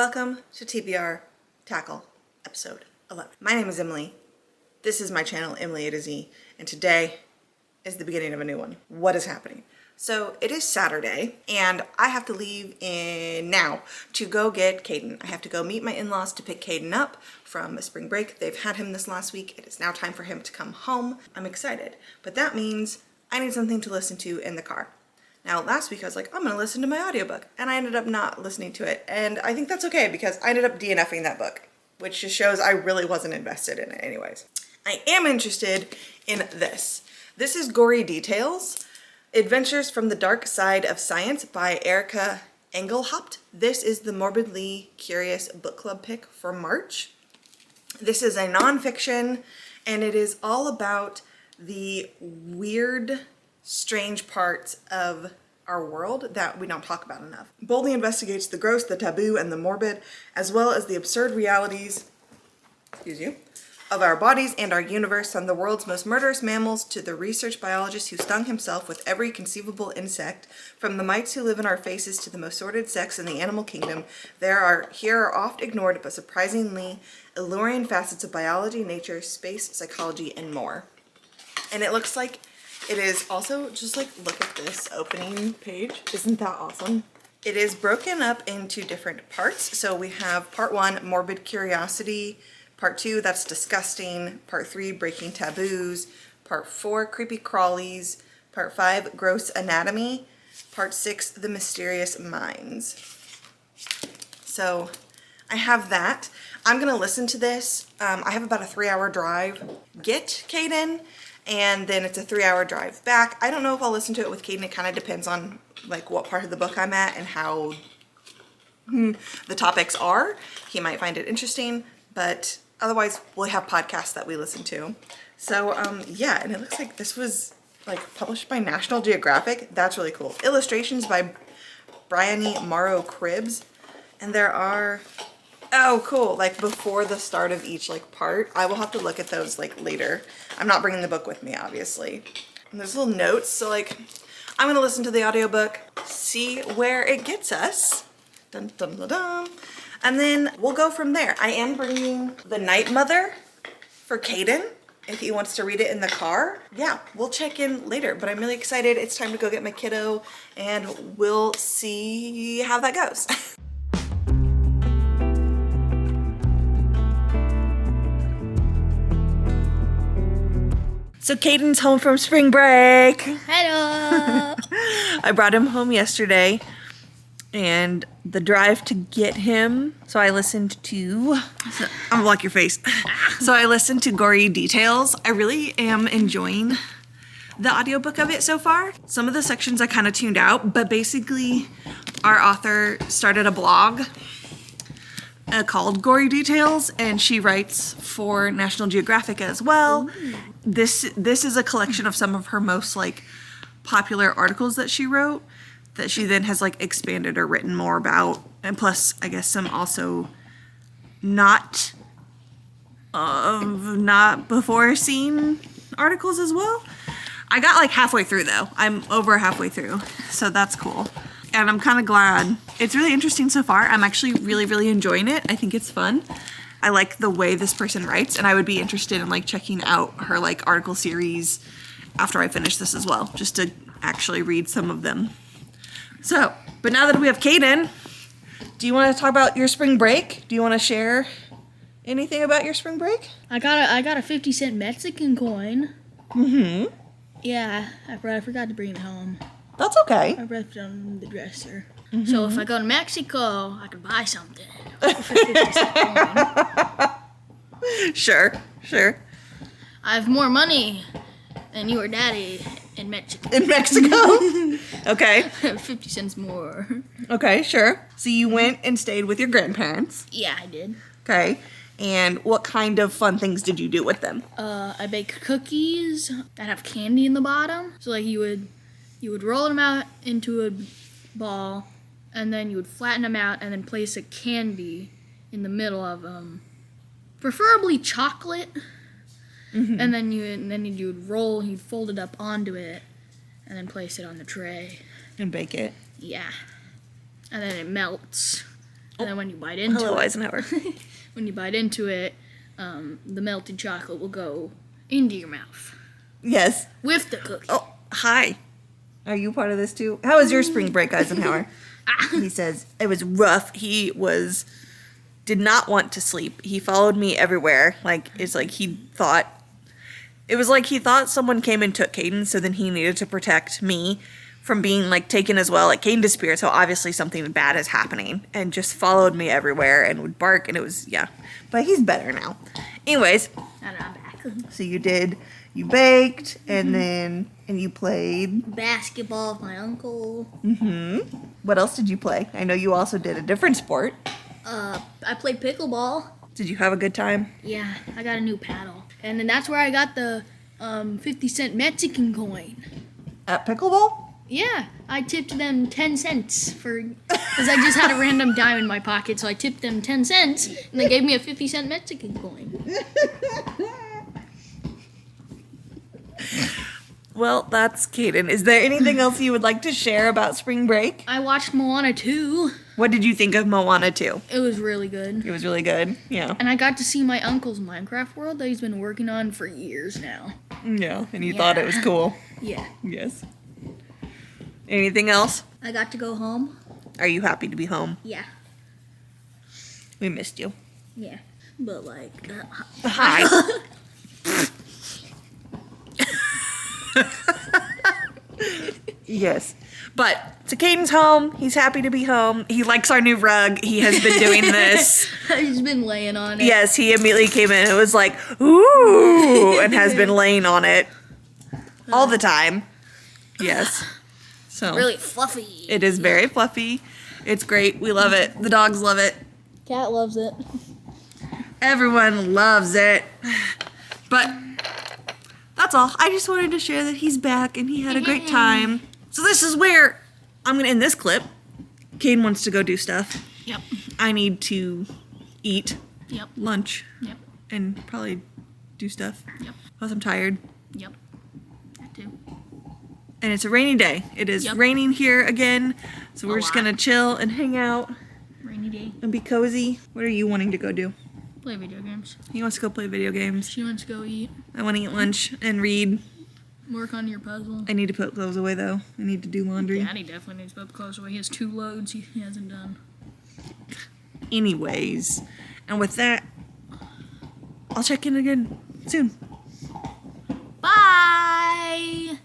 Welcome to TBR Tackle episode 11. My name is Emily. This is my channel, Emily A to Z, and today is the beginning of a new one. What is happening? So it is Saturday, and I have to leave in now to go get Caden. I have to go meet my in-laws to pick Caden up from spring break. They've had him this last week. It is now time for him to come home. I'm excited, but that means I need something to listen to in the car. Now, last week I was like, I'm gonna listen to my audiobook, and I ended up not listening to it, and I think that's okay because I ended up DNFing that book, which just shows I really wasn't invested in it anyways. I am interested in this. This is Gory Details, Adventures from the Dark Side of Science by Erica Engelhaupt. This is the Morbidly Curious book club pick for March. This is a nonfiction, and it is all about the weird, strange parts of our world that we don't talk about enough. Boldly investigates the gross, the taboo, and the morbid, as well as the absurd realities, of our bodies and our universe, from the world's most murderous mammals to the research biologist who stung himself with every conceivable insect, from the mites who live in our faces to the most sordid sex in the animal kingdom. Here are oft ignored but surprisingly alluring facets of biology, nature, space, psychology, and more. And it looks like it is also, just like, look at this opening page. Isn't that awesome? It is broken up into different parts. So we have part 1, morbid curiosity. Part 2, that's disgusting. Part 3, breaking taboos. Part 4, creepy crawlies. Part 5, gross anatomy. Part 6, the mysterious minds. So I have that. I'm gonna listen to this. I have about a 3-hour drive. Get Caden. And then it's a 3-hour drive back. I don't know if I'll listen to it with Caden. It kind of depends on like what part of the book I'm at and how the topics are. He might find it interesting, but otherwise we'll have podcasts that we listen to. So yeah, and it looks like this was like published by National Geographic. That's really cool. Illustrations by Bryony Morrow Cribbs. And there are, oh cool, like before the start of each like part. I will have to look at those like later. I'm not bringing the book with me, obviously. And there's little notes, so like I'm gonna listen to the audiobook, see where it gets us. Dun, dun, dun, dun. And then we'll go from there. I am bringing The Night Mother for Caden if he wants to read it in the car. Yeah, we'll check in later, but I'm really excited. It's time to go get my kiddo and we'll see how that goes. So Caden's home from spring break. Hello. I brought him home yesterday and the drive to get him. So I listened to, I'm gonna block your face. So I listened to Gory Details. I really am enjoying the audiobook of it so far. Some of the sections I kind of tuned out, but basically our author started a blog called Gory Details, and she writes for National Geographic as well. Ooh. This is a collection of some of her most like popular articles that she wrote that she then has like expanded or written more about, and plus I guess some also not before seen articles as well. I got like halfway through though. I'm over halfway through, so that's cool. And I'm kind of glad. It's really interesting so far. I'm actually really, really enjoying it. I think it's fun. I like the way this person writes, and I would be interested in like checking out her like article series after I finish this as well, just to actually read some of them. So, but now that we have Caden, do you want to talk about your spring break? Do you want to share anything about your spring break? I got a 50-cent Mexican coin. Mm-hmm. Yeah, I forgot to bring it home. That's okay. I left it on the dresser. Mm-hmm. So if I go to Mexico, I can buy something for 50-cent coin. Sure. I have more money than your daddy in Mexico. In Mexico? Okay. 50 cents more. Okay, sure. So you went and stayed with your grandparents. Yeah, I did. Okay. And what kind of fun things did you do with them? I baked cookies that have candy in the bottom. So like you would roll them out into a ball, and then you would flatten them out, and then place a candy in the middle of them, preferably chocolate. Mm-hmm. And then you'd fold it up onto it, and then place it on the tray and bake it. Yeah, and then it melts. And then when you bite into Hello, it, Eisenhower. when you bite into it, the melted chocolate will go into your mouth Yes. with the cookie. Oh, hi. Are you part of this too? How was your spring break, Eisenhower? He says it was rough. Did not want to sleep. He followed me everywhere. He thought someone came and took Caden, so then he needed to protect me from being like taken as well. Like Caden disappeared, so obviously something bad is happening, and just followed me everywhere and would bark, and it was but he's better now. Anyways, And I'm back. so you baked and you played Basketball with my uncle. What else did you play? I know you also did a different sport. I played pickleball. Did you have a good time? Yeah, I got a new paddle. And then that's where I got the 50-cent Mexican coin. At pickleball? Yeah, I tipped them 10 cents because I just had a random dime in my pocket, so I tipped them 10 cents, and they gave me a 50-cent Mexican coin. Well, that's Caden. Is there anything else you would like to share about spring break? I watched Moana 2. What did you think of Moana 2? It was really good. It was really good. Yeah. And I got to see my uncle's Minecraft world that he's been working on for years now. Yeah, and you thought it was cool. Yeah. Yes. Anything else? I got to go home. Are you happy to be home? Yeah. We missed you. Yeah. But like... Hi. Yes. But so Caden's home. He's happy to be home. He likes our new rug. He has been doing this. He's been laying on it. Yes, he immediately came in and was like, ooh, and has been laying on it all the time. Yes. So Really fluffy. it is very fluffy. It's great. We love it. The dogs love it. Cat loves it. Everyone loves it. But that's all. I just wanted to share that he's back and he had a great time. So this is where I'm going to end this clip. Caden wants to go do stuff. Yep. I need to eat Yep. lunch Yep. and probably do stuff. Yep. Plus I'm tired. Yep. That too. And it's a rainy day. It is Yep. raining here again. So we're just lot. going to chill and hang out Rainy day. and be cozy. What are you wanting to go do? Play video games. He wants to go play video games. She wants to go eat. I want to eat lunch and read. Work on your puzzle. I need to put clothes away though. I need to do laundry. Daddy definitely needs to put the clothes away. He has 2 loads he hasn't done. Anyways, and with that, I'll check in again soon. Bye!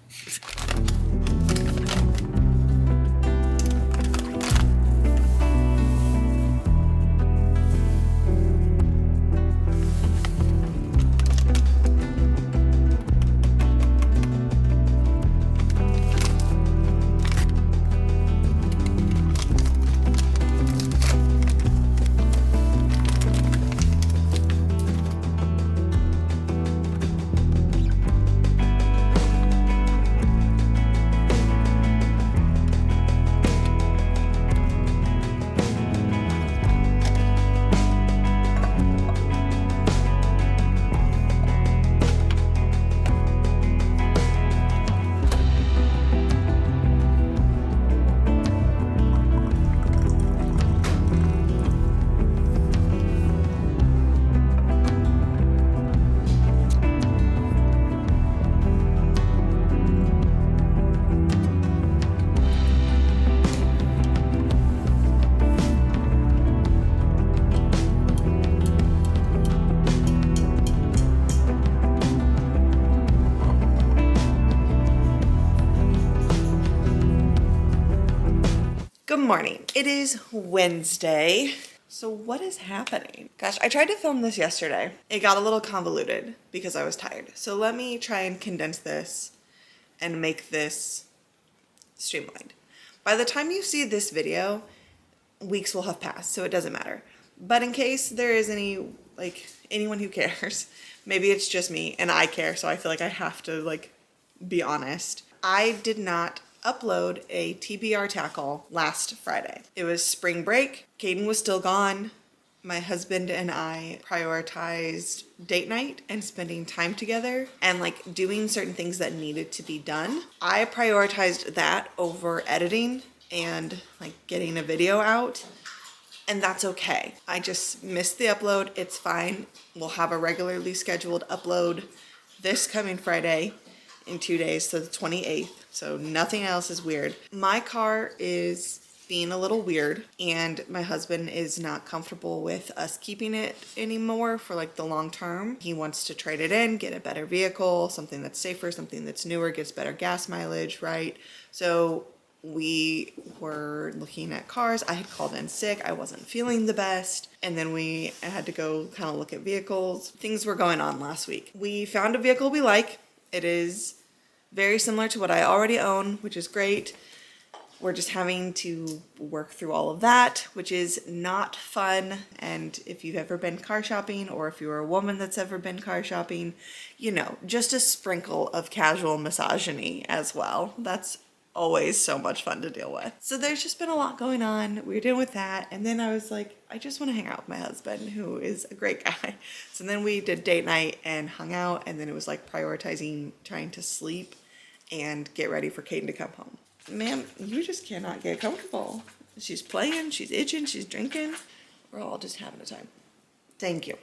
Good morning. It is Wednesday. So what is happening? Gosh, I tried to film this yesterday. It got a little convoluted because I was tired. So let me try and condense this and make this streamlined. By the time you see this video, weeks will have passed, so it doesn't matter. But in case there is anyone who cares, maybe it's just me and I care, so I feel like I have to be honest. I did not upload a TBR tackle last Friday. It was spring break. Caden was still gone. My husband and I prioritized date night and spending time together and doing certain things that needed to be done. I prioritized that over editing and getting a video out. and that's okay. I just missed the upload. It's fine. We'll have a regularly scheduled upload this coming Friday in 2 days, so the 28th. So nothing else is weird. My car is being a little weird, and my husband is not comfortable with us keeping it anymore for like the long term. He wants to trade it in, get a better vehicle, something that's safer, something that's newer, gets better gas mileage, right? So we were looking at cars. I had called in sick. I wasn't feeling the best. And then we had to go kind of look at vehicles. Things were going on last week. We found a vehicle we like. It is very similar to what I already own, which is great. We're just having to work through all of that, which is not fun. And if you've ever been car shopping, or if you're a woman that's ever been car shopping, you know, just a sprinkle of casual misogyny as well. That's always so much fun to deal with. So there's just been a lot going on. We were dealing with that. And then I was like, I just want to hang out with my husband, who is a great guy. So then we did date night and hung out. And then it was like prioritizing trying to sleep and get ready for Caden to come home. Ma'am, you just cannot get comfortable. She's playing, she's itching, she's drinking. We're all just having a time. Thank you.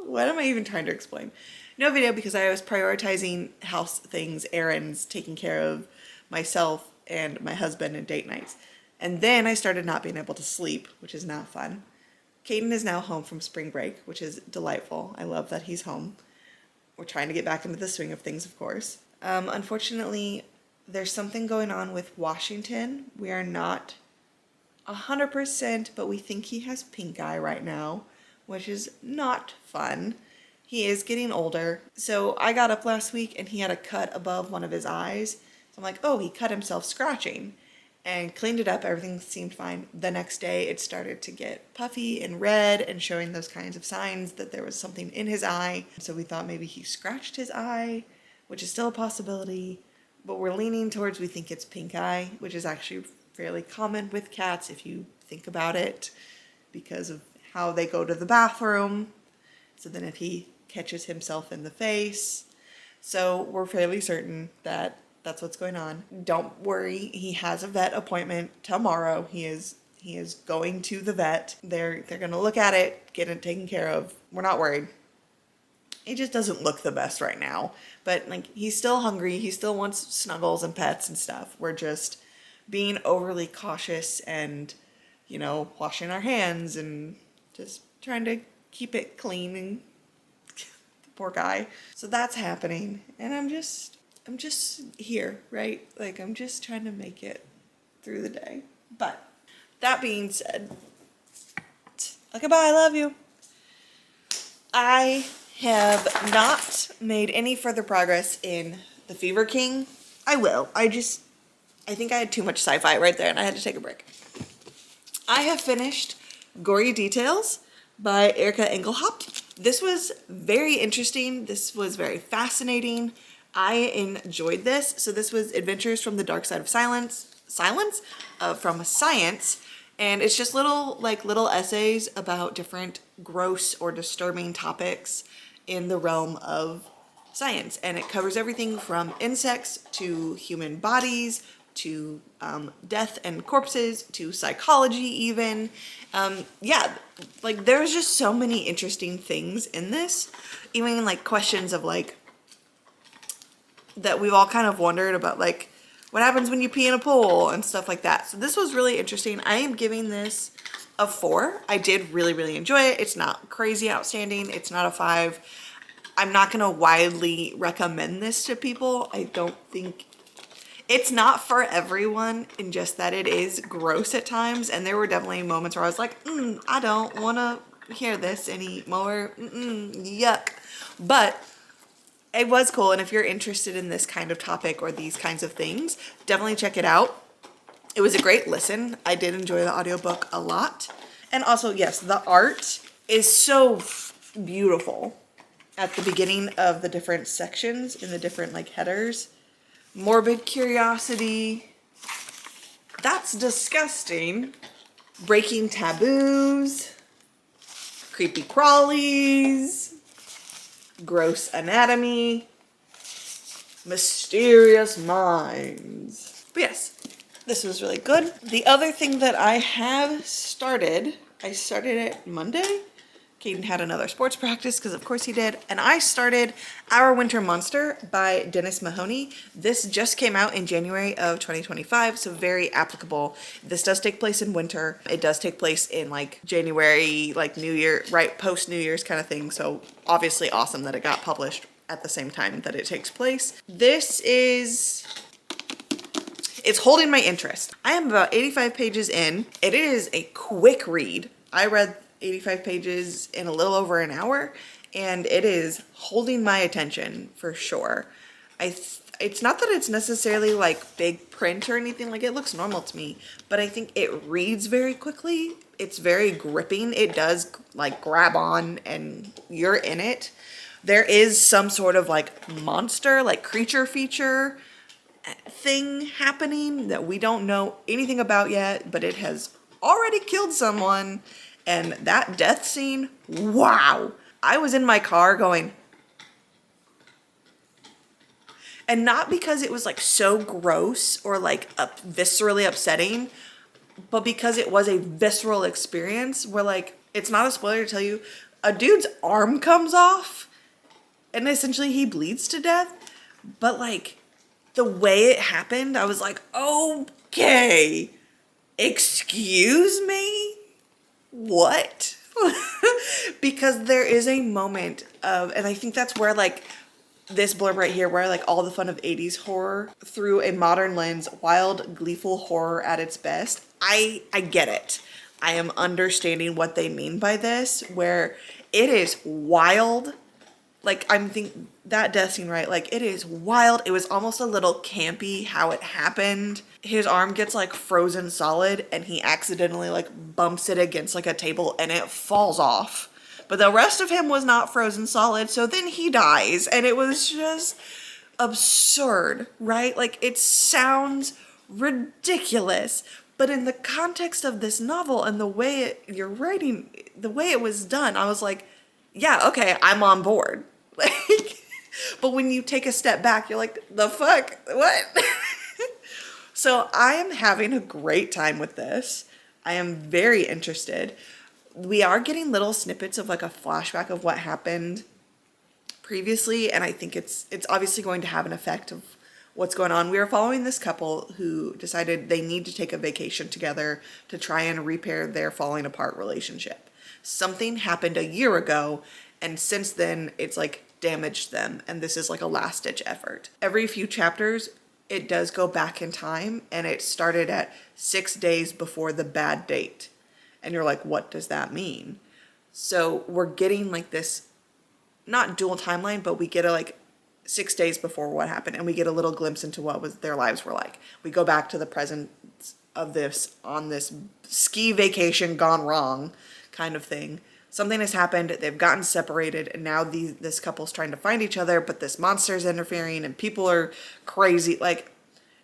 What am I even trying to explain? No video, because I was prioritizing house things, errands, taking care of myself and my husband and date nights. And then I started not being able to sleep, which is not fun. Caden is now home from spring break, which is delightful. I love that he's home. We're trying to get back into the swing of things, of course. Unfortunately, there's something going on with Washington. We are not 100%, but we think he has pink eye right now, which is not fun. He is getting older. So I got up last week and he had a cut above one of his eyes. So I'm like, oh, he cut himself scratching, and cleaned it up. Everything seemed fine. The next day it started to get puffy and red and showing those kinds of signs that there was something in his eye. So we thought maybe he scratched his eye, which is still a possibility, but we're leaning towards we think it's pink eye, which is actually fairly common with cats if you think about it, because of how they go to the bathroom. So then if he catches himself in the face. So we're fairly certain that that's what's going on. Don't worry, he has a vet appointment tomorrow. He is going to the vet. They're gonna look at it, get it taken care of. We're not worried. It just doesn't look the best right now. But like, he's still hungry. He still wants snuggles and pets and stuff. We're just being overly cautious and, you know, washing our hands and just trying to keep it clean. And poor guy. So that's happening. And I'm just here, right? Like, I'm just trying to make it through the day. But that being said, okay, bye, I love you. I have not made any further progress in The Fever King. I will. I think I had too much sci-fi right there and I had to take a break. I have finished Gory Details by Erica Engelhaupt. This was very interesting. This was very fascinating. I enjoyed this. So this was Adventures from the Dark Side of from Science. And it's just little essays about different gross or disturbing topics in the realm of science. And it covers everything from insects to human bodies to death and corpses to psychology even. Yeah, like there's just so many interesting things in this. Even like questions of like, that we've all kind of wondered about, like what happens when you pee in a pool and stuff like that. So this was really interesting. I am giving this a 4. I did really enjoy it. It's not crazy outstanding. It's not a 5. I'm not going to widely recommend this to people. I don't think it's not for everyone, in just that it is gross at times. And there were definitely moments where I was like, I don't want to hear this anymore. Yuck. But it was cool, and if you're interested in this kind of topic or these kinds of things, definitely check it out. It was a great listen. I did enjoy the audiobook a lot. And also, yes, the art is so beautiful at the beginning of the different sections, in the different like headers. Morbid curiosity. That's disgusting. Breaking taboos. Creepy crawlies. Gross anatomy, mysterious minds. But yes, This was really good. The other thing that I started it Monday. Caden had another sports practice because of course he did. And I started Our Winter Monster by Dennis Mahoney. This just came out in January of 2025, so very applicable. This does take place in winter. It does take place in like January, like New Year, right post New Year's kind of thing. So obviously awesome that it got published at the same time that it takes place. It's holding my interest. I am about 85 pages in. It is a quick read. I read 85 pages in a little over an hour, and it is holding my attention for sure. It's not that it's necessarily like big print or anything, like it looks normal to me, but I think it reads very quickly. It's very gripping. It does like grab on and you're in it. There is some sort of like monster, like creature feature thing happening that we don't know anything about yet, but it has already killed someone. And that death scene, wow. I was in my car going, and not because it was like so gross or like viscerally upsetting, but because it was a visceral experience where like, it's not a spoiler to tell you, a dude's arm comes off and essentially he bleeds to death. But like the way it happened, I was like, okay, excuse me? What? Because there is a moment of, and I think that's where like this blurb right here, where like all the fun of 80s horror through a modern lens, wild, gleeful horror at its best. I get it. I am understanding what they mean by this, where it is wild. Like I'm thinking that death scene, right? Like it is wild. It was almost a little campy how it happened. His arm gets like frozen solid and he accidentally like bumps it against like a table and it falls off. But the rest of him was not frozen solid. So then he dies and it was just absurd, right? Like it sounds ridiculous. But in the context of this novel and the way you're writing, the way it was done, I was like, yeah, okay, I'm on board. Like, but when you take a step back, you're like, the fuck, what? So I am having a great time with this. I am very interested. We are getting little snippets of like a flashback of what happened previously, and I think it's obviously going to have an effect of what's going on. We are following this couple who decided they need to take a vacation together to try and repair their falling apart relationship. Something happened a year ago, and since then it's like damaged them, and this is like a last ditch effort. Every few chapters it does go back in time, and it started at 6 days before the bad date, and you're like, what does that mean? So we're getting like this not dual timeline, but we get a like 6 days before what happened, and we get a little glimpse into what was their lives were like. We go back to the present of this on this ski vacation gone wrong kind of thing. Something has happened, they've gotten separated, and now this couple's trying to find each other, but this monster's interfering and people are crazy, like,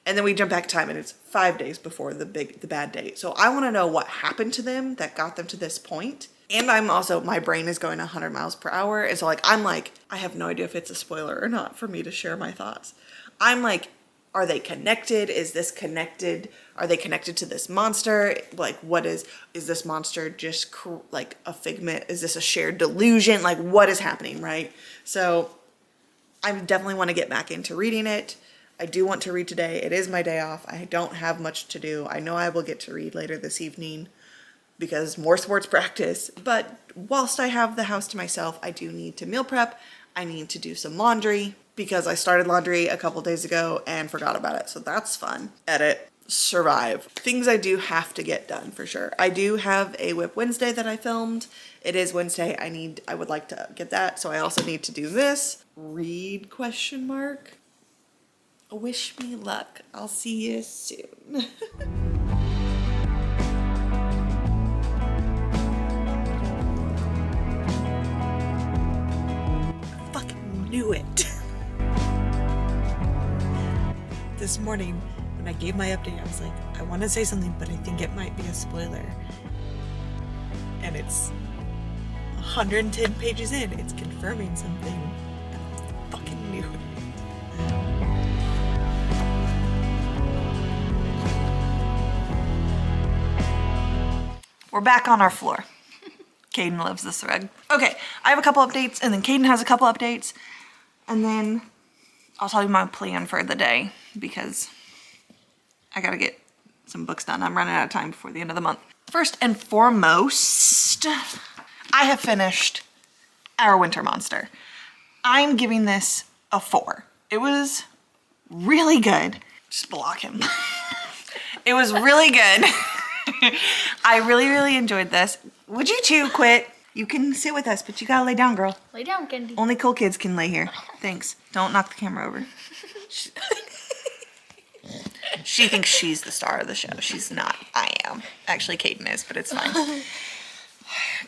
and then we jump back time and it's 5 days before the bad date. So I want to know what happened to them that got them to this point. And I'm also, my brain is going 100 miles per hour. And so like, I'm like, I have no idea if it's a spoiler or not for me to share my thoughts. I'm like, are they connected? Is this connected? Are they connected to this monster? Like, what is this monster just like a figment? Is this a shared delusion? Like, what is happening, right? So I definitely want to get back into reading it. I do want to read today. It is my day off. I don't have much to do. I know I will get to read later this evening because more sports practice. But whilst I have the house to myself, I do need to meal prep. I need to do some laundry because I started laundry a couple days ago and forgot about it. So that's fun. Edit, survive. Things I do have to get done for sure. I do have a Whip Wednesday that I filmed. It is Wednesday. I would like to get that. So I also need to do this. Read ? Wish me luck. I'll see you soon. Fucking knew it. This morning when I gave my update, I was like, I want to say something, but I think it might be a spoiler. And it's 110 pages in. It's confirming something. I fucking knew it. We're back on our floor. Caden loves this rug. Okay, I have a couple updates, and then Caden has a couple updates, and then I'll tell you my plan for the day because I gotta get some books done. I'm running out of time before the end of the month. First and foremost, I have finished Our Winter Monster. I'm giving this a 4. It was really good. Just block him. It was really good. I really, really enjoyed this. Would you two quit? You can sit with us, but you gotta lay down, girl. Lay down, Candy. Only cool kids can lay here. Thanks. Don't knock the camera over. She thinks she's the star of the show. She's not. I am. Actually, Caden is, but it's fine.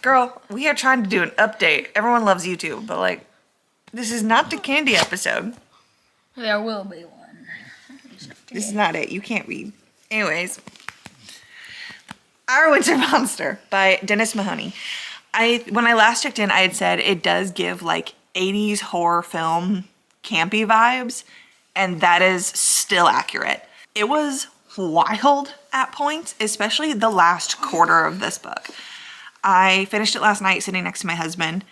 Girl, we are trying to do an update. Everyone loves YouTube, but like, this is not the candy episode. There will be one. This is not it. You can't read. Anyways. Our Winter Monster by Dennis Mahoney. When I last checked in, I had said it does give like 80s horror film campy vibes, and that is still accurate. It was wild at points, especially the last quarter of this book. I finished it last night sitting next to my husband,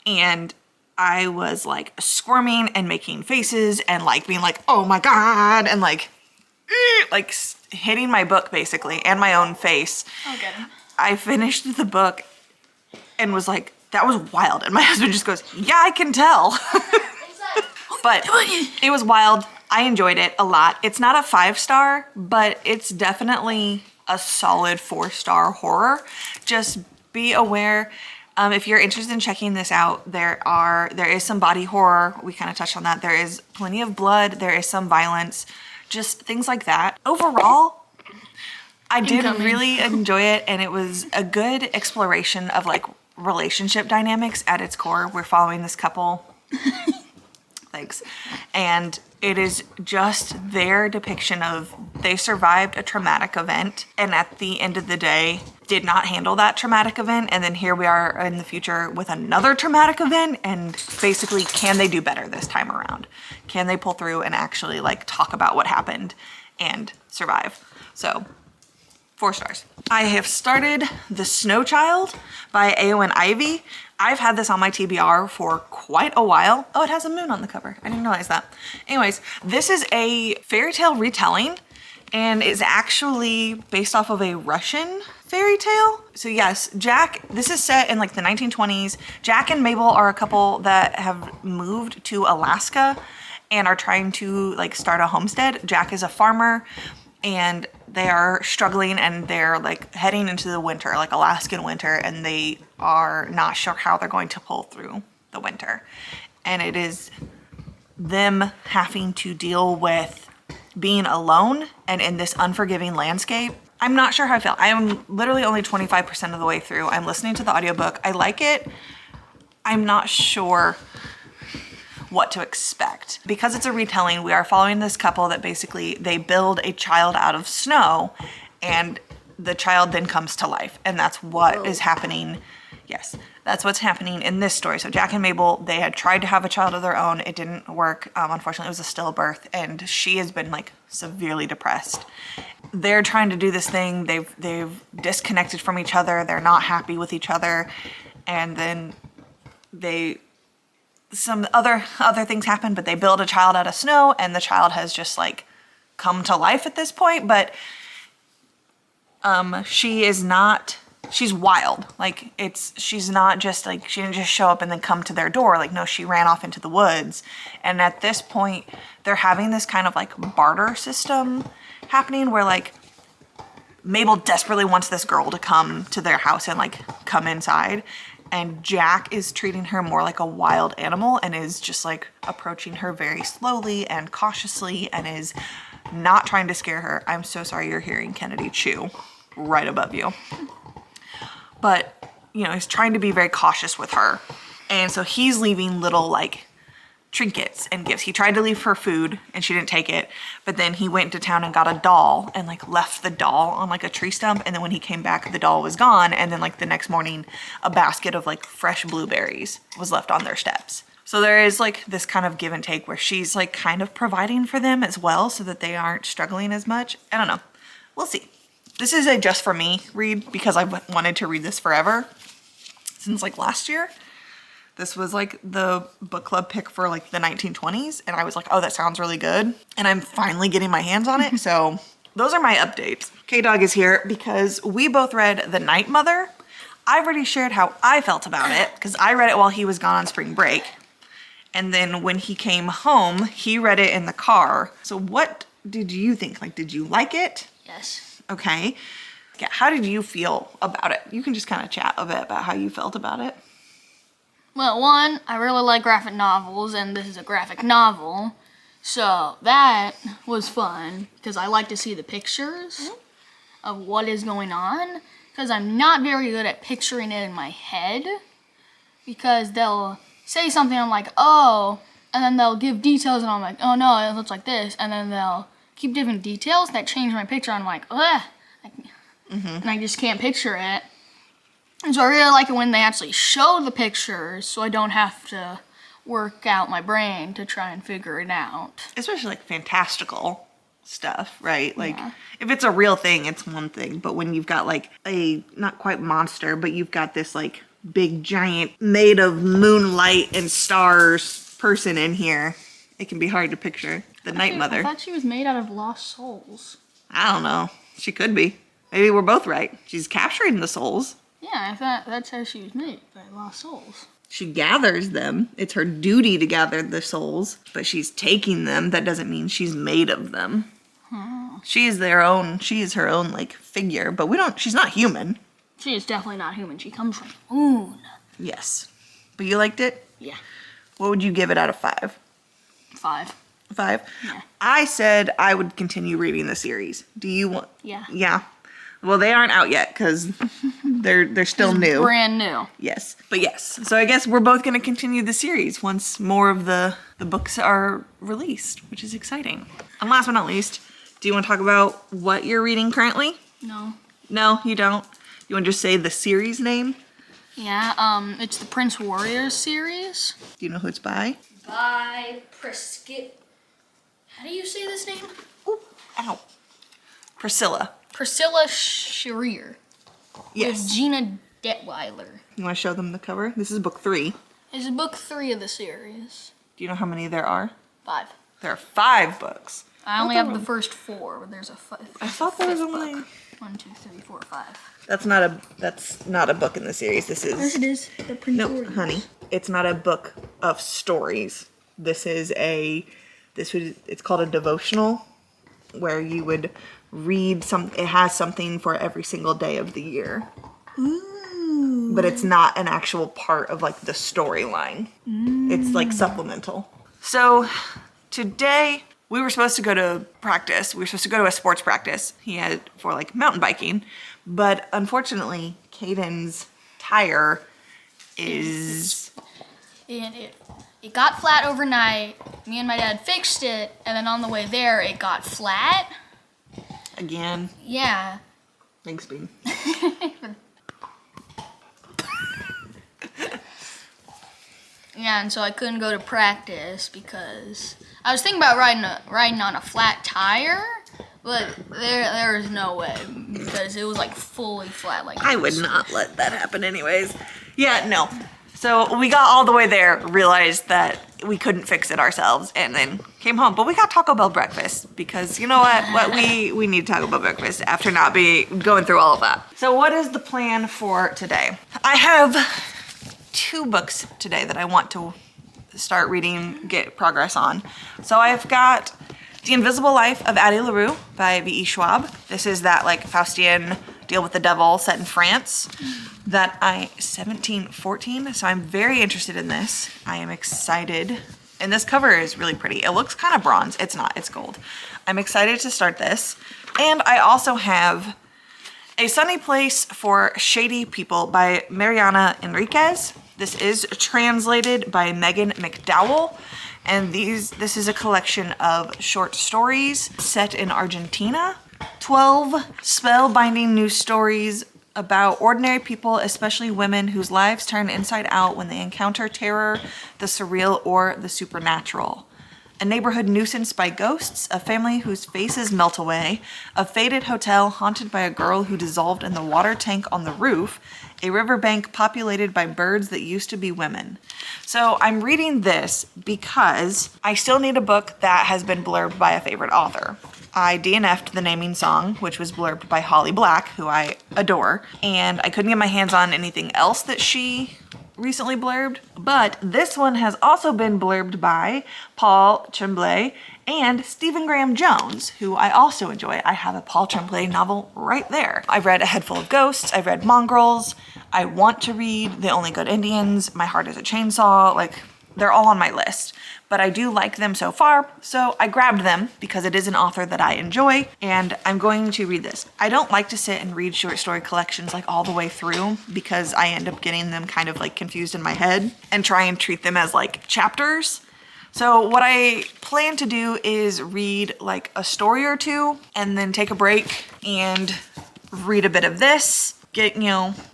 and I was like squirming and making faces and like being like, oh my God, and like hitting my book basically and my own face. I'll get him. I finished the book and was like, that was wild. And my husband just goes, yeah, I can tell. But it was wild. I enjoyed it a lot. It's not a 5-star, but it's definitely a solid 4-star horror. Just be aware. If you're interested in checking this out, there is some body horror. We kind of touched on that. There is plenty of blood. There is some violence. Just things like that. Overall, I did really enjoy it, and it was a good exploration of like relationship dynamics at its core. We're following this couple. Thanks. And it is just their depiction of they survived a traumatic event, and at the end of the day did not handle that traumatic event, and then here we are in the future with another traumatic event, and basically, can they do better this time around? Can they pull through and actually like talk about what happened and survive? So 4 stars. I have started The Snow Child by Eowyn Ivy. I've had this on my TBR for quite a while. Oh, it has a moon on the cover. I didn't realize that. Anyways, this is a fairy tale retelling and is actually based off of a Russian fairy tale. So yes, this is set in like the 1920s. Jack and Mabel are a couple that have moved to Alaska and are trying to like start a homestead. Jack is a farmer, and they are struggling, and they're like heading into the winter, like Alaskan winter, and they are not sure how they're going to pull through the winter. And it is them having to deal with being alone and in this unforgiving landscape. I'm not sure how I feel. I am literally only 25% of the way through. I'm listening to the audiobook. I like it. I'm not sure what to expect. Because it's a retelling, we are following this couple that basically they build a child out of snow, and the child then comes to life, and that's what is happening. Yes, that's what's happening in this story. So Jack and Mabel, they had tried to have a child of their own. It didn't work. Unfortunately, it was a stillbirth, and she has been like severely depressed. They're trying to do this thing. They've disconnected from each other. They're not happy with each other, and then some other things happen, but they build a child out of snow, and the child has just like come to life at this point. But she's wild. Like she's not just like, she didn't just show up and then come to their door. Like, no, she ran off into the woods. And at this point they're having this kind of like barter system happening where like Mabel desperately wants this girl to come to their house and like come inside. And Jack is treating her more like a wild animal and is just like approaching her very slowly and cautiously and is not trying to scare her. I'm so sorry you're hearing Kennedy chew right above you. But, you know, he's trying to be very cautious with her. And so he's leaving little like trinkets and gifts. He tried to leave her food and she didn't take it, but then he went to town and got a doll and like left the doll on like a tree stump, and then when he came back the doll was gone, and then like the next morning a basket of like fresh blueberries was left on their steps. So there is like this kind of give and take where she's like kind of providing for them as well so that they aren't struggling as much. I don't know. We'll see. This is a just for me read because I wanted to read this forever since like last year. This was like the book club pick for like the 1920s. And I was like, oh, that sounds really good. And I'm finally getting my hands on it. So those are my updates. K-Dog is here because we both read The Night Mother. I've already shared how I felt about it because I read it while he was gone on spring break. And then when he came home, he read it in the car. So what did you think? Like, did you like it? Yes. Okay. Yeah, how did you feel about it? You can just kind of chat a bit about how you felt about it. Well, one, I really like graphic novels, and this is a graphic novel. So that was fun because I like to see the pictures of what is going on because I'm not very good at picturing it in my head because they'll say something, I'm like, oh, and then they'll give details and I'm like, oh no, it looks like this, and then they'll keep giving details that change my picture and I'm like, ugh, and I just can't picture it. And so I really like it when they actually show the pictures so I don't have to work out my brain to try and figure it out. Especially like fantastical stuff, right? Like if it's a real thing, it's one thing. But when you've got like a, not quite monster, but you've got this like big giant made of moonlight and stars person in here, it can be hard to picture. The Night Mother. I thought she was made out of lost souls. I don't know. She could be. Maybe we're both right. She's capturing the souls. Yeah, I thought that's how she was made, by lost souls. She gathers them. It's her duty to gather the souls, but she's taking them. That doesn't mean she's made of them. She is her own like figure, but she's not human. She is definitely not human. She comes from the moon. Yes. But you liked it? Yeah. What would you give it out of 5? 5. 5? Yeah. I said I would continue reading the series. Do you want? Yeah. Yeah. Well, they aren't out yet because they're still new. Brand new. Yes. But yes. So I guess we're both going to continue the series once more of the books are released, which is exciting. And last but not least, do you want to talk about what you're reading currently? No. No, you don't? You want to just say the series name? Yeah, it's the Prince Warriors series. Do you know who it's by? By how do you say this name? Ooh, ow. Priscilla. Priscilla Scherer. Yes. With Gina Detweiler. You want to show them the cover? This is book 3. This is book 3 of the series. Do you know how many there are? 5. There are 5 books. I only have the first 4, but there's a I thought there was only book. 1, 2, 3, 4, 5. That's not a book in the series. This is Yes, it is. The Prince No, Warriors. honey. It's not a book of stories. It's called a devotional where you would read it has something for every single day of the year. Ooh. But it's not an actual part of like the storyline. It's like supplemental. So today we were supposed to go to practice. We were supposed to go to a sports practice for like mountain biking. But unfortunately, Caden's tire is... And it got flat overnight. Me and my dad fixed it, and then on the way there, it got flat. Again. Yeah. Thanks, Bean. Yeah, and so I couldn't go to practice because I was thinking about riding on a flat tire, but there is no way because it was like fully flat. Like I would not let that happen anyways. Yeah, no. So we got all the way there, realized that we couldn't fix it ourselves, and then came home. But we got Taco Bell breakfast because you know what we need Taco Bell breakfast after not going through all of that. So what is the plan for today? I have 2 books today that I want to start reading, get progress on. So I've got The Invisible Life of Addie LaRue by V.E. Schwab. This is that like Faustian deal with the devil set in France that 1714. So I'm very interested in this. I am excited. And this cover is really pretty. It looks kind of bronze. It's not, it's gold. I'm excited to start this. And I also have A Sunny Place for Shady People by Mariana Enriquez. This is translated by Megan McDowell. And this is a collection of short stories set in Argentina. 12 spellbinding new stories about ordinary people, especially women, whose lives turn inside out when they encounter terror, the surreal, or the supernatural. A neighborhood nuisance by ghosts, a family whose faces melt away, a faded hotel haunted by a girl who dissolved in the water tank on the roof, a riverbank populated by birds that used to be women. So I'm reading this because I still need a book that has been blurbed by a favorite author. I DNF'd the naming song, which was blurbed by Holly Black, who I adore, and I couldn't get my hands on anything else that she recently blurbed, but this one has also been blurbed by Paul Tremblay and Stephen Graham Jones, who I also enjoy. I have a Paul Tremblay novel right there. I've read A Head Full of Ghosts, I've read Mongrels, I want to read The Only Good Indians, My Heart is a Chainsaw, like they're all on my list. But I do like them so far, so I grabbed them because it is an author that I enjoy, and I'm going to read this. I don't like to sit and read short story collections like all the way through because I end up getting them kind of like confused in my head and try and treat them as like chapters. So what I plan to do is read like a story or two and then take a break and read a bit of this, get,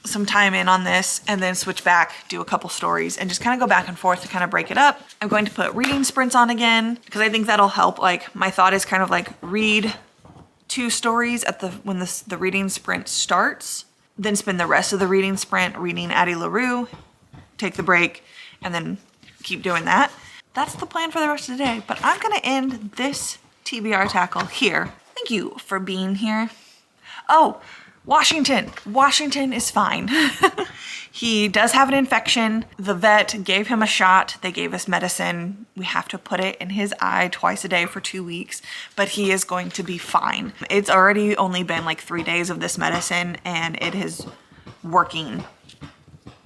some time in on this, and then switch back, do a couple stories, and just kind of go back and forth to kind of break it up. I'm going to put reading sprints on again because I think that'll help. Like my thought is kind of like read 2 stories at when the reading sprint starts, then spend the rest of the reading sprint reading Addie LaRue, take the break, and then keep doing that. That's the plan for the rest of the day, but I'm gonna end this TBR tackle here. Thank you for being here. Oh, Washington is fine. He does have an infection. The vet gave him a shot. They gave us medicine. We have to put it in his eye twice a day for 2 weeks, but he is going to be fine. It's already only been like 3 days of this medicine and it is working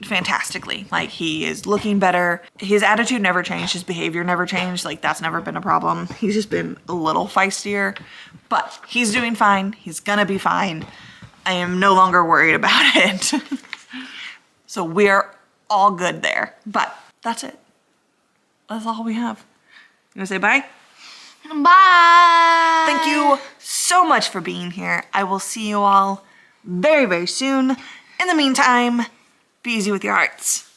fantastically. Like he is looking better. His attitude never changed. His behavior never changed. Like that's never been a problem. He's just been a little feistier, but he's doing fine. He's gonna be fine. I am no longer worried about it. So we're all good there, but that's it. That's all we have. You wanna say bye? Bye! Thank you so much for being here. I will see you all very, very soon. In the meantime, be easy with your hearts.